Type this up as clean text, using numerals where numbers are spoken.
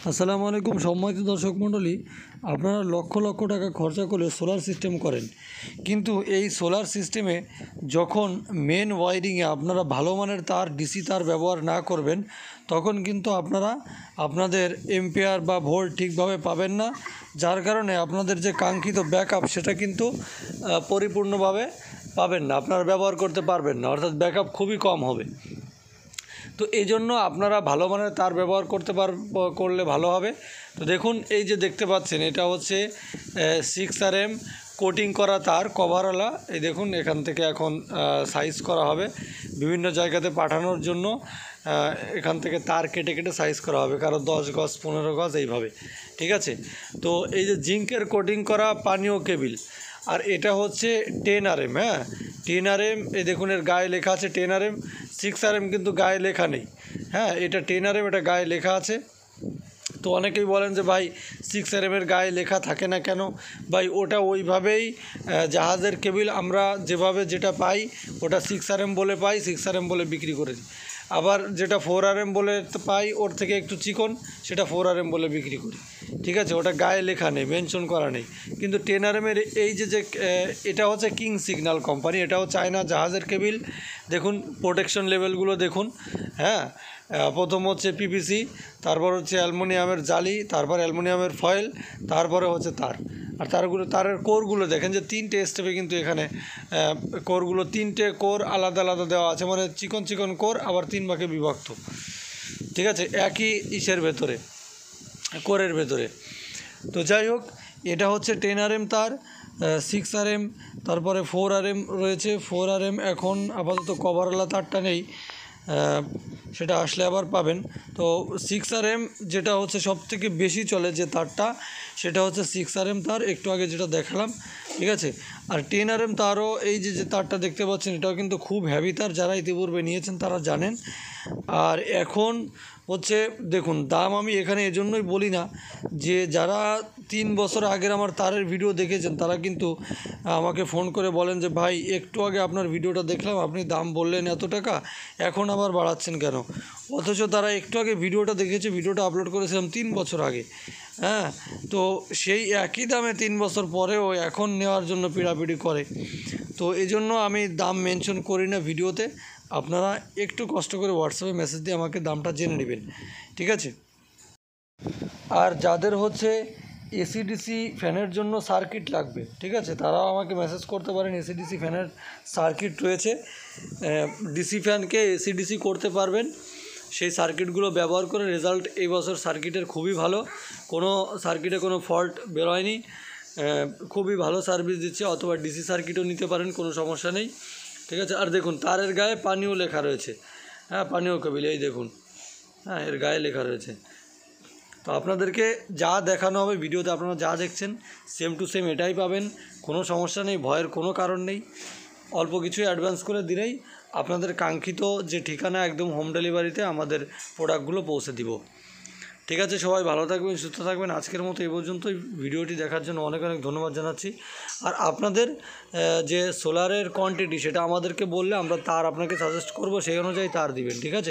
আসসালামু আলাইকুম সম্মানিত দর্শক মণ্ডলী, আপনারা লক্ষ লক্ষ টাকা খরচা করে সোলার সিস্টেম করেন, কিন্তু এই সোলার সিস্টেমে যখন মেন ওয়ারিংয়ে আপনারা ভালো মানের তার ডিসি তার ব্যবহার না করবেন, তখন কিন্তু আপনারা আপনাদের এম্পিয়ার বা ভোল্ট ঠিকভাবে পাবেন না, যার কারণে আপনাদের যে কাঙ্ক্ষিত ব্যাকআপ সেটা কিন্তু পরিপূর্ণভাবে পাবেন না, আপনারা ব্যবহার করতে পারবেন না, অর্থাৎ ব্যাকআপ খুবই কম হবে। তো এই জন্য আপনারা ভালো মানের তার ব্যবহার করলে ভালো হবে। তো দেখুন, এই যে দেখতে পাচ্ছেন, এটা হচ্ছে 6RM কোটিং করা তার কভারওয়ালা। এই দেখুন, এখান থেকে এখন সাইজ করা হবে বিভিন্ন জায়গাতে পাঠানোর জন্য। এখান থেকে তার কেটে কেটে সাইজ করা হবে, কারো 10 গজ 15 গজ এইভাবে, ঠিক আছে। তো এই যে জিঙ্কের কোটিং করা পানীয় কেবিল, আর এটা হচ্ছে 10RM। হ্যাঁ, 10RM। এই দেখুন, এর গায়ে লেখা আছে 10RM। 6RM কিন্তু গায়ে লেখা নেই। হ্যাঁ, এটা 10RM, এটা গায়ে লেখা আছে। তো অনেকেই বলেন যে ভাই 6RM-এর গায়ে লেখা থাকে না কেন? ভাই ওটা ওইভাবেই জাহাজের কেবিল আমরা যেভাবে যেটা পাই ওটা 6RM বলে পাই, 6RM বলে বিক্রি করে দিই। আবার যেটা 4RM বলে পাই, ওর থেকে একটু চিকন, সেটা 4RM বলে বিক্রি করি, ঠিক আছে। ওটা গায়ে লেখা নেই, মেনশন করা নেই। কিন্তু 10RM-এর এই যে এটা হচ্ছে কিং সিগন্যাল কোম্পানি, এটাও চায়না জাহাজের কেবিল। দেখুন প্রোটেকশন লেভেলগুলো দেখুন। হ্যাঁ, প্রথম হচ্ছে পিভিসি, তারপর হচ্ছে অ্যালুমিনিয়ামের জালি, তারপর অ্যালুমিনিয়ামের ফয়েল, তারপরে হচ্ছে তার। আর তারের কোরগুলো দেখেন যে 3টে স্টেপে কিন্তু এখানে কোরগুলো 3টে কোর আলাদা আলাদা দেওয়া আছে, মানে চিকন চিকন কোর, আবার 3 ভাগে বিভক্ত, ঠিক আছে, একই ইসের ভেতরে, কোরের ভেতরে। তো যাই হোক, এটা হচ্ছে 10RM তার, 6RM, তারপরে 4RM রয়েছে। 4RM এখন আপাতত কভারওয়ালা তারটা নেই, সেটা আসলে আবার পাবেন। তো 6RM যেটা হচ্ছে সবথেকে বেশি চলে যে তারটা, সেটা হচ্ছে 6RM তার, একটু আগে যেটা দেখালাম, ঠিক আছে। আর 10RM তারও এই যে তারটা দেখতে পাচ্ছেন, এটাও কিন্তু খুব হেভি তার, যারা ইতিপূর্বে নিয়েছেন তারা জানেন। আর এখন হচ্ছে দেখুন, দাম আমি এখানে এজন্যই বলি না যে যারা 3 বছর আগের আমার তারের ভিডিও দেখেছেন তারা কিন্তু আমাকে ফোন করে বলেন যে ভাই একটু আগে আপনার ভিডিওটা দেখলাম, আপনি দাম বললেন এত টাকা, এখন আবার বাড়াচ্ছেন কেন? অথচ তারা একটু আগে ভিডিওটা দেখেছে, ভিডিওটা আপলোড করেছিলাম 3 বছর আগে। হ্যাঁ, তো সেই একই দামে 3 বছর পরেও এখন নেওয়ার জন্য পিড়াপিড়ি করে। তো এই জন্য আমি দাম মেনশন করি না ভিডিওতে। আপনারা একটু কষ্ট করে হোয়াটসঅ্যাপে মেসেজ দিয়ে আমাকে দামটা জেনে নেবেন, ঠিক আছে। আর যাদের হচ্ছে এসিডিসি ফ্যানের জন্য সার্কিট লাগবে, ঠিক আছে, তারাও আমাকে মেসেজ করতে পারেন। এসিডিসি ফ্যানের সার্কিট রয়েছে, ডিসি ফ্যানকে এসিডিসি করতে পারবেন। সেই সার্কিটগুলো ব্যবহার করে রেজাল্ট এই বছর সার্কিটের খুবই ভালো, কোনো সার্কিটে কোনো ফল্ট বেরোয়নি, খুবই ভালো সার্ভিস দিচ্ছে। অথবা ডিসি সার্কিটও নিতে পারেন, কোনো সমস্যা নেই, ঠিক আছে। আর দেখুন, তারের গায়ে পানীয় লেখা রয়েছে। হ্যাঁ, পানীয় কেবিল, এই দেখুন, হ্যাঁ, এর গায়ে লেখা রয়েছে। তো আপনাদেরকে যা দেখানো হবে ভিডিওতে, আপনারা যা দেখছেন সেম টু সেম এটাই পাবেন, কোনো সমস্যা নেই, ভয়ের কোনো কারণ নেই। অল্প কিছুই অ্যাডভান্স করে দিলেই আপনাদের কাঙ্ক্ষিত যে ঠিকানা একদম হোম ডেলিভারিতে আমাদের প্রোডাক্টগুলো পৌঁছে দিব, ঠিক আছে। সবাই ভালো থাকবেন, সুস্থ থাকবেন। আজকের মতো এই পর্যন্তই। ভিডিওটি দেখার জন্য অনেক অনেক ধন্যবাদ জানাচ্ছি। আর আপনাদের যে সোলারের কোয়ান্টিটি সেটা আমাদেরকে বললে আমরা তার আপনাকে সাজেস্ট করব, সেই অনুযায়ী তার দিবেন, ঠিক আছে।